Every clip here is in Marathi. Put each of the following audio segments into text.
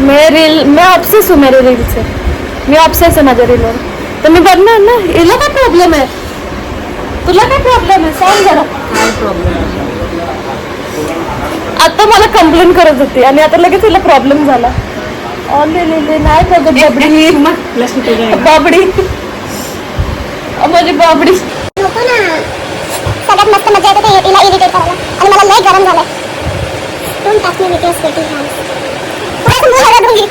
मैं ऑब्सेस हूँ मेरे रील से. मी ऑब्सेस आहे माझ्या रीलवर. तर मी बघणार ना. हिला काय प्रॉब्लेम आहे? तुला काय प्रॉब्लेम आहे? सांग जरा. काय प्रॉब्लेम? आता मला कंप्लेंट करत होती आणि आता लगेच तिला प्रॉब्लेम झाला. ऑलरेडी नाही बघत बाबडी. बाबडी माझी बाबडी. सगळ्यात मस्त मजा येते ते हिला इरिटेट करायला आणि मला लय गरम झालंय. Don't touch me with your sweaty hands. थोडं मुंह हवा दूंगी.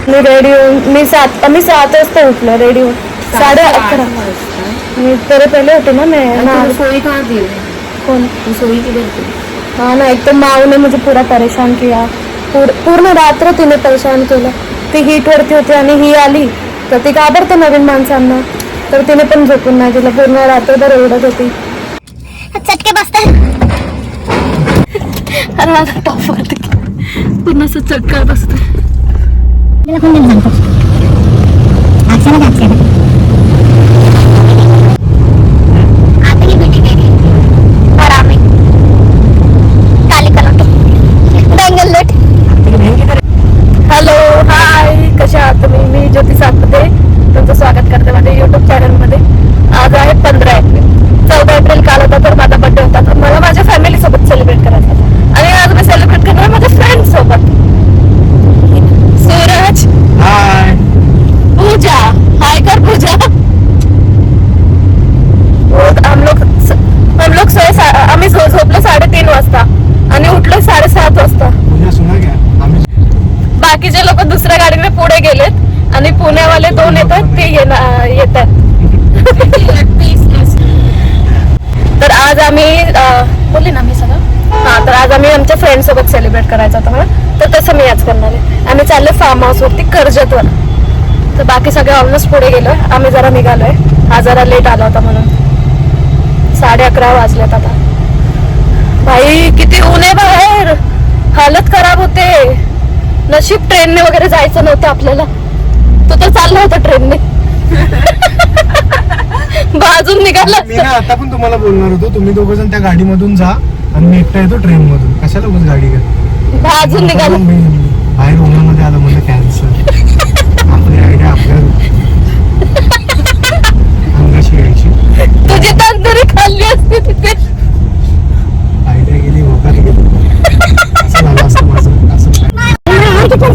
मी रेडी हूँ. मी 7 वाजता उठलो. रेडी हूँ 11:30. मी तेरे पहले होते ना. मैं सोई कहाँ थी? कौन? सोई किधर थी? हाँ ना. एक तो माऊ ने मुझे पूरा परेशान किया. पूर्ण रात्र तिने परेशान केलं. ती हीट वरती होती आणि ही आली तर ती घाबरते नवीन माणसांना. तर तिने पण झोपून नाही दिलं. पूर्ण रात्रभर ओरडत होती. चटके बसते. अरे माझा टॉप वरती पूर्ण असं चक्कर बसते. तिला कोण दिलं सांगतो? अक्षरा. आपली बेटी बेटी और आम्ही काली कलर बेंगल लट. हॅलो हाय, कशा आहात तुम्ही? मी ज्योती सातपुते तुमचं स्वागत करते माझ्या युट्यूब चॅनलमध्ये. आज आहे 15 एप्रिल. 14 एप्रिल काल होता तर माझा बर्थडे होता. तर मला माझ्या फॅमिली सोबत सेलिब्रेट करायचा होता आणि आज मी सेलिब्रेट करणार माझ्या फ्रेंड सोबत. सूरज हाय. पूजा हाय कर पूजा. आम्ही झोपलो 3:30 वाजता आणि उठलो 7:30 वाजता. बाकीचे लोक दुसऱ्या गाडीने पुढे गेलेत आणि पुण्यावाले 2 येतात ते येतात. तर आज आम्ही बोलले ना मी सगळं. हा, तर आज आम्ही आमच्या फ्रेंड सोबत सेलिब्रेट करायचं होतं मला. तर तसं मी आज करणार आहे. आम्ही चाललोय फार्म हाऊस वरती कर्जतवर. तर बाकी सगळे ऑलमोस्ट पुढे गेलोय. आम्ही जरा निघालोय. हा जरा लेट आला होता म्हणून. 11:30 वाजलेत आता. भाई किती ऊन आहे बाहेर. हालत खराब होते. नशीब ट्रेनने वगैरे जायचं नव्हतं आपल्याला. तो तर चालला होता ट्रेनने. बाजून निघाला. मी ना आता पण तुम्हाला बोलणार होतो, तुम्ही दोघं जण त्या गाडीमधून जा आणि मी एकटा येतो ट्रेन मधून. कशाला उगाच गाडी घ्या. बाजून निघाला. बाहेर उन्हामध्ये आलं म्हणजे कॅन्सर. आपली आयडिया आपल्या अंगाशी घ्यायची. तुझी तंदुरी खाल्ली असती तिथे. आयडिया गेली, होकार गेली. असं झालं असतं माझं. असं काय अरे और थोड़ा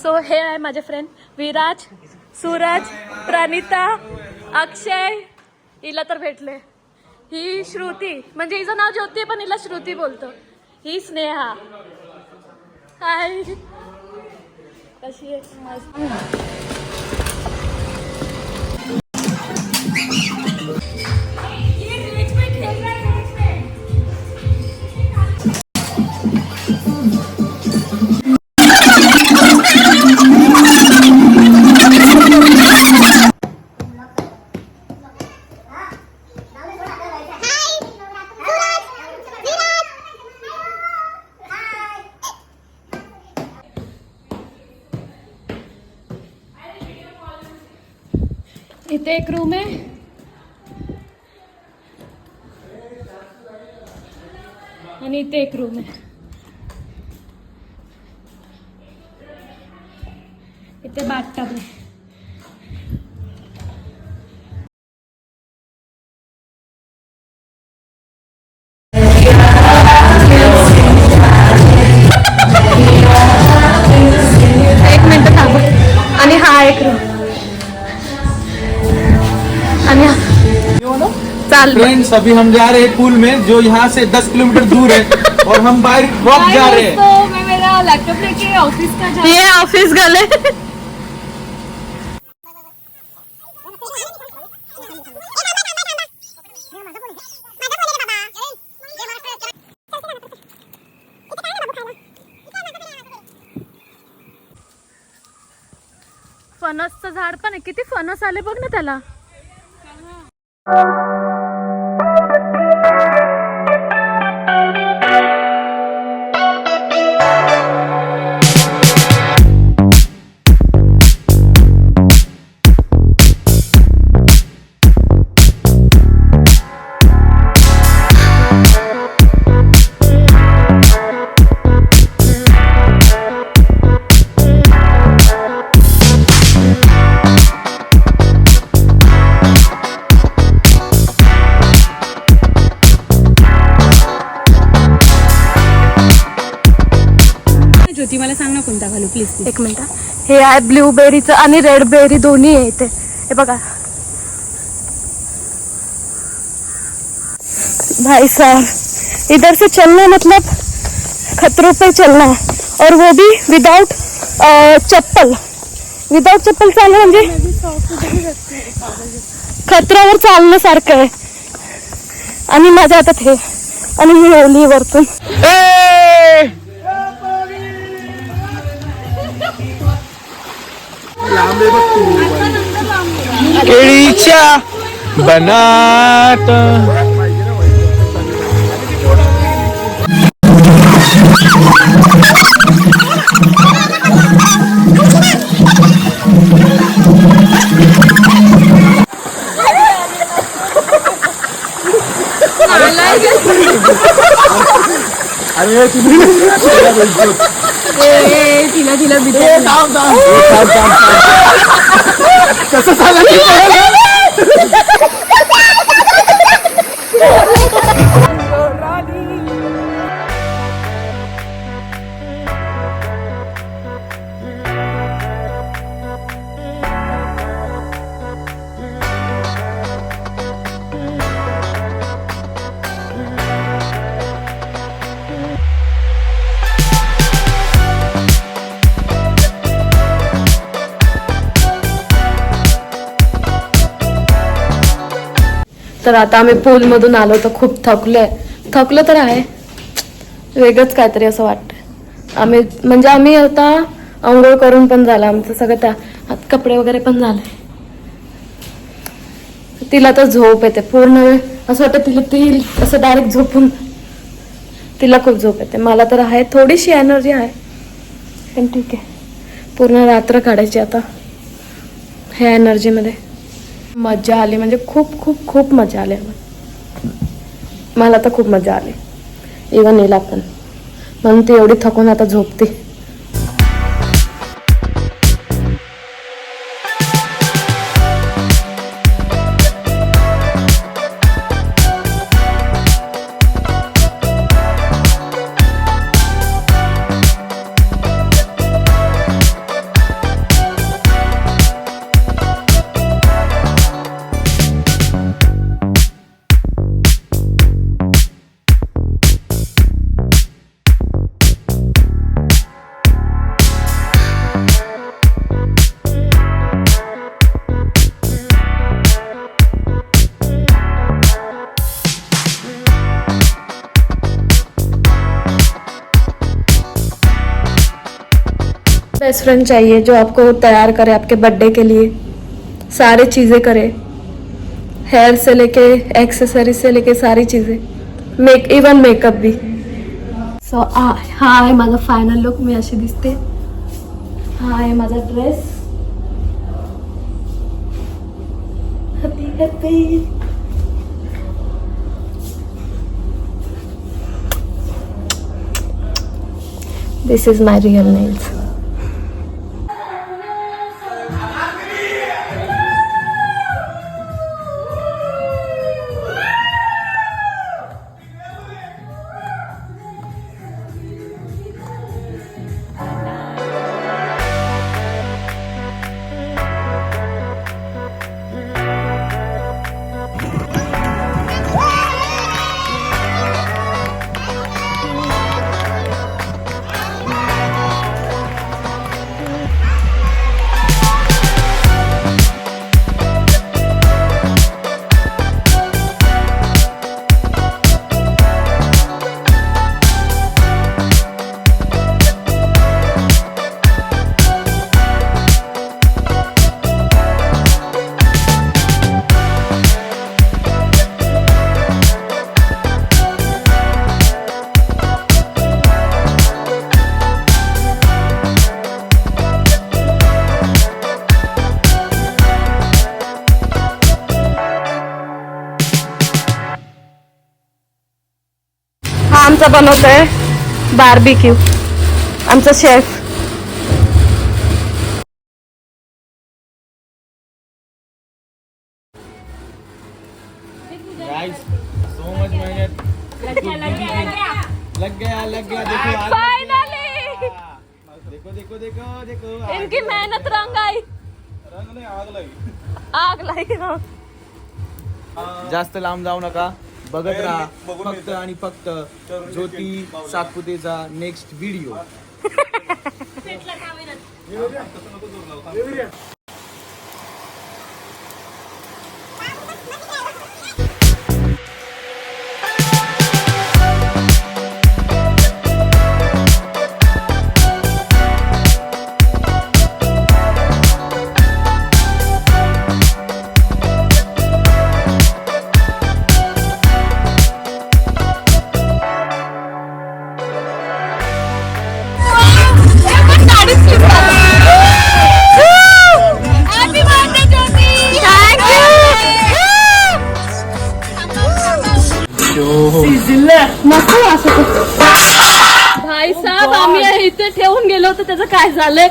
सो हे आहे माझे फ्रेंड विराज, सूरज, प्रणिता, अक्षय. हिला तर भेटले. ही श्रुती, म्हणजे हिचं नाव ज्योती पण हिला श्रुती बोलतो. ही स्नेहा. हाय, कशी आहे? इथे एक रूम आहे आणि इथे एक रूम आहे. इथे बाथटब आहे. एक मिनिट थांबा. आणि हा एक रूम. फ्रेंड्स, अभी हम जा रहे हैं पूल में जो यहाँ से 10 किलोमीटर दूर है और हम बाहर वॉक जा रहे हैं. तो मैं मेरा लैपटॉप लेके ऑफिस का जा. ये ऑफिस गले. फणसचं झाड पण आहे. किती फणस आले बघ ना त्याला. हा कोणता घालू प्लीज. एक मिनिट. हे आहे ब्लूबेरीचं आणि रेड बेरी दोन्ही आहे इथे. हे बघा भाई साहब, इधर से चलना मतलब खतरों पे चलना है, और वो भी विदाउट चप्पल. विदाउट चप्पल चालणं म्हणजे खतऱ्यावर चालण्यासारखं आहे. आणि माझ्या हातात हे, आणि मी ओली वरतून. केळीच्या बनात कसं चाललं? तर आता आम्ही पूल मधून आलो तर खूप थकलो तर आहे. वेगळंच काहीतरी असं वाटतं. आम्ही आता आंघोळ करून पण झालं आमचं सगळं, त्या कपडे वगैरे पण झाले. तिला तर झोप येते पूर्ण वेळ, असं वाटतं ती असं डायरेक्ट झोपून. तिला खूप झोप येते. मला तर आहे थोडीशी एनर्जी आहे, पण ठीक आहे. पूर्ण रात्र काढायची आता ह्या एनर्जीमध्ये. मजा आली म्हणजे खूप खूप खूप मजा आली. मला तर खूप मजा आली, इवन हिला पण. म्हणून ती एवढी थकून आता झोपते. बेस्ट फ्रेंड चाहिए जो आपको तैयार करे आपके बर्थडे के लिए, सारी चीज़ें करे, हेयर से लेके एक्सेसरीज से लेके सारी चीज़ें, इवन मेकअप भी. सो हा आहे माझा फायनल लुक. मी अशी दिसते. हा आहे माझा dress. Happy happy. This is my real nails. आमचा बनवतोय बार्बिक्यू, आमचा शेफ. गाइस सो मच मेहनत लग गया देखो फाइनली देखो देखो देखो देखो इनकी मेहनत रंग आई, रंग नाही, आग लगी. आग लाई ना. जास्त लांब जाऊ नका, बघत राहा बघून फक्त आणि फक्त ज्योती सातपुतेचा नेक्स्ट व्हिडिओ. भाई साहेब, आम्ही इथे ठेवून गेलो होतो, त्याचं काय झालंय?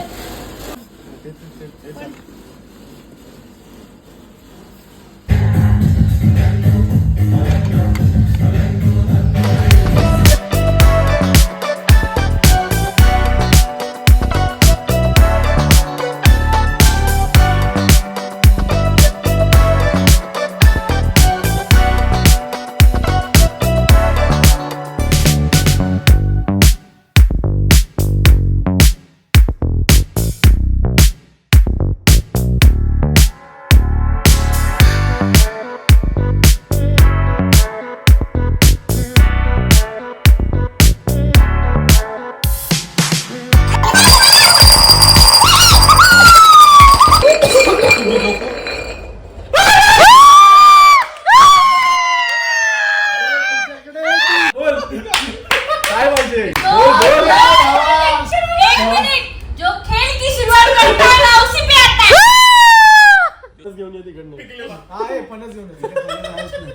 काय पाहिजे? जो खेल की शुरुआत करता है ना उसी पे आता है. घेऊन ये तिकडनं. हा, हे फणस घेऊन ये. फणस आहेच नाही.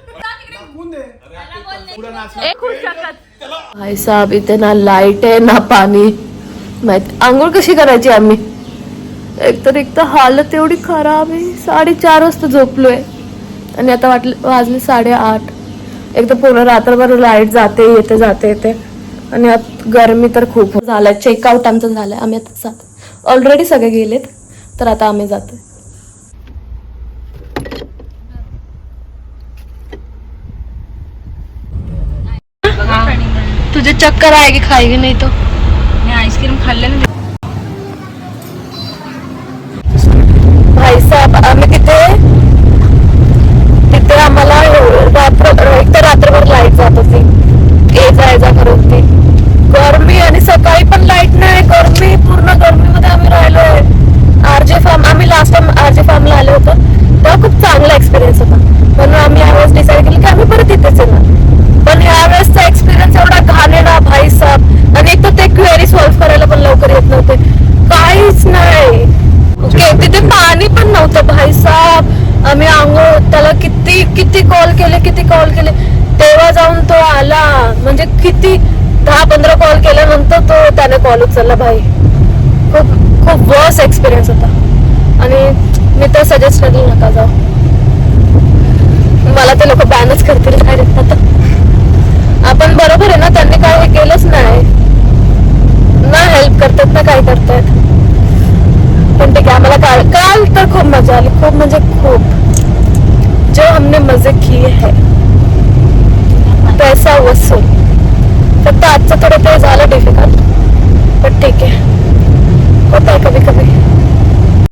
टाकून दे. पुढं नाच. भाई साहब, इथे ना लाईट आहे ना पाणी. माहित आंघोळ कशी करायची आम्ही? एक तर हालत एवढी खराब आहे. 4:30 वाजता झोपलोय आणि आता वाजले 8:30. एक तर पूर्ण रात्रभर लाईट जाते येते आणि आता गरमी तर खूप झालाय. चेकआउट आमचं झालंय, आम्ही आता जातो. ऑलरेडी सगळे गेलेत, तर आता आम्ही जातोय. तुझे चक्कर आएगी, खाएगी नहीं तो. मैं आइसक्रीम खाल्लं ना. भाई साहेब, आम्ही तिथे आम्हाला एक तर रात्रभर लाईट जात होती, जा करत होती. गरमी आणि सकाळी पण लाईट नाही. गरमी, पूर्ण गरमीमध्ये आम्ही राहिलोय. आरजे फार्म, आम्ही लास्ट टाइम आरजे फार्मला आलो होतो तेव्हा खूप चांगला एक्सपिरियन्स होता, म्हणून आम्ही यावेळेस डिसाईड केलं की आम्ही परत इथेच येणार. पण यावेळेसचा एक्सपिरियन्स एवढा घाणेरडा भाई साहेब. आणि एक तर ते क्वेरी सॉल्व्ह करायला पण लवकर येत नव्हते, काहीच नाही. ओके, तिथे पाणी पण नव्हतं भाई साहेब. आम्ही आंघोळ त्याला किती कॉल केले तेव्हा जाऊन तो आला. म्हणजे किती 10-15 कॉल केल्यानंतर तो त्याने कॉल उचलला. भाई खूप वर्स एक्सपिरियन्स होता आणि मी तर सजेस्ट करेल नका जाऊ. मला ते लोक बॅनच करतील डायरेक्ट. आता आपण बरोबर आहे ना, त्यांनी काय हे केलंच नाही ना, हेल्प करतात ना काय करतायत. पण ठीक आहे, आम्हाला काल तर खूप मजा आली, खूप म्हणजे खूप. जो हमने मजे किए है, पैसा वसूल. फक्त आजचं थोडं ते झालं डिफिकल्ट.